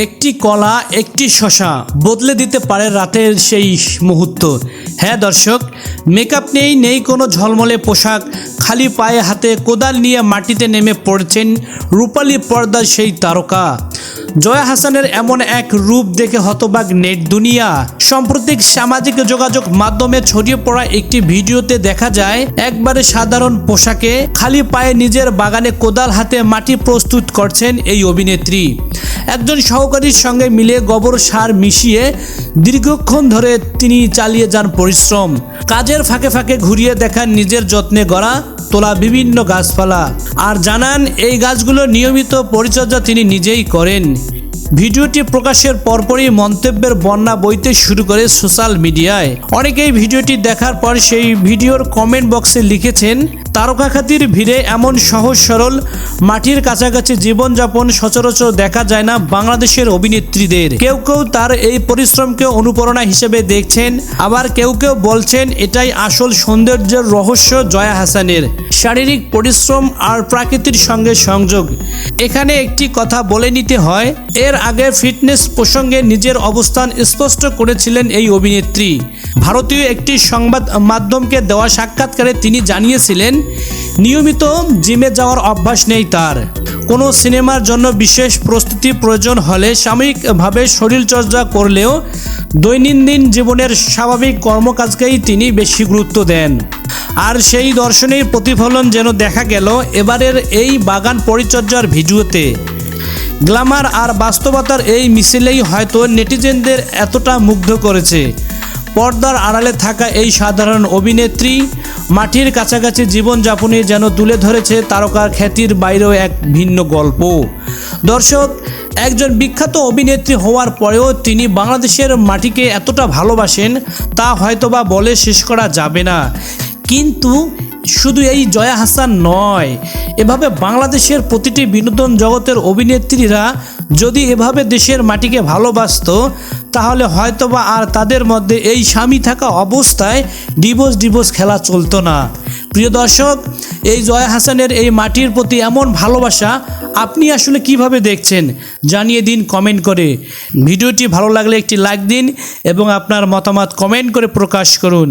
একটি কলা, একটি শশা বদলে দিতে পারে রাতের সেই মুহূর্ত। হ্যাঁ দর্শক, মেকআপ নেই কোনো ঝলমলে পোশাক, খালি পায়ে হাতে কোদাল নিয়ে মাটিতে নেমে পড়েছেন রূপালী পর্দার সেই তারকা। জয়া হাসানের এমন এক রূপ দেখে হতবাক নেট দুনিয়া। সম্প্রতি সামাজিক যোগাযোগ মাধ্যমে ছড়িয়ে পড়া একটি ভিডিওতে দেখা যায় একবারে সাধারণ পোশাকে খালি পায়ে নিজের বাগানে কোদাল হাতে মাটি প্রস্তুত করছেন এই অভিনেত্রী। একজন সহকারীর সঙ্গে মিলে গোবর সার মিশিয়ে দীর্ঘক্ষণ ধরে তিনি চালিয়ে যান পরিশ্রম। কাজের ফাঁকে ফাঁকে ঘুরিয়ে দেখান নিজের যত্নে গড়া তোলা বিভিন্ন গাছপালা, আর জানান এই গাছগুলোর নিয়মিত পরিচর্যা তিনি নিজেই করেন। ভিডিওটি প্রকাশের পরপরই মন্তব্যের বন্যা বইতে শুরু করে সোশ্যাল মিডিয়ায়। অনেকেই ভিডিওটি দেখার পর সেই ভিডিওর কমেন্ট বক্সে লিখেছেন, তারকা খ্যাতির ভিড়ে এমন সহজ সরল মাটির কাছাকাছি জীবনযাপন সচরাচর দেখা যায় না বাংলাদেশের অভিনেত্রীদের। কেউ তার এই পরিশ্রমকে অনুপ্রেরণা হিসেবে দেখছেন, আবার কেউ বলছেন এটাই আসল সৌন্দর্যের রহস্য জয়া হাসানের, শারীরিক পরিশ্রম আর প্রকৃতির সঙ্গে সংযোগ। এখানে একটি কথা বলে নিতে হয়, এর আগে ফিটনেস প্রসঙ্গে নিজের অবস্থান স্পষ্ট করেছিলেন এই অভিনেত্রী। ভারতীয় একটি সংবাদ মাধ্যমকে দেওয়া সাক্ষাৎকারে তিনি জানিয়েছিলেন নিয়মিত জিমে যাওয়ার অভ্যাস নেই তার। কোনো সিনেমার জন্য বিশেষ প্রস্তুতি প্রয়োজন হলে সাময়িকভাবে শরীরচর্চা করলেও দৈনন্দিন জীবনের স্বাভাবিক কর্মকাজকেই তিনি বেশি গুরুত্ব দেন। আর সেই দর্শনের প্রতিফলন যেন দেখা গেল এবারের এই বাগান পরিচর্যার ভিডিওতে। গ্ল্যামার আর বাস্তবতার এই মিছিলেই হয়তো নেটিজেনদের এতটা মুগ্ধ করেছে। পর্দার আড়ালে থাকা এই সাধারণ অভিনেত্রী মাটির কাছাকাছি জীবনযাপনে যেন তুলে ধরেছে তারকার খ্যাতির বাইরেও এক ভিন্ন গল্প। দর্শক, একজন বিখ্যাত অভিনেত্রী হওয়ার পরেও তিনি বাংলাদেশের মাটিকে এতটা ভালোবাসেন তা হয়তোবা বলে শেষ করা যাবে না। কিন্তু শুধু এই জয়া হাসান নয়, এভাবে বাংলাদেশের প্রতিটি বিনোদন জগতের অভিনেত্রীরা যদি এভাবে দেশের মাটিকে ভালোবাসতো তাহলে হয়তোবা আর তাদের মধ্যে এই স্বামী থাকা অবস্থায় ডিভোর্স খেলা চলতো না। প্রিয় দর্শক, এই জয়া হাসানের এই মাটির প্রতি এমন ভালোবাসা আপনি আসলে কিভাবে দেখছেন জানিয়ে দিন কমেন্ট করে। ভিডিওটি ভালো লাগলে একটি লাইক দিন এবং আপনার মতামত কমেন্ট করে প্রকাশ করুন।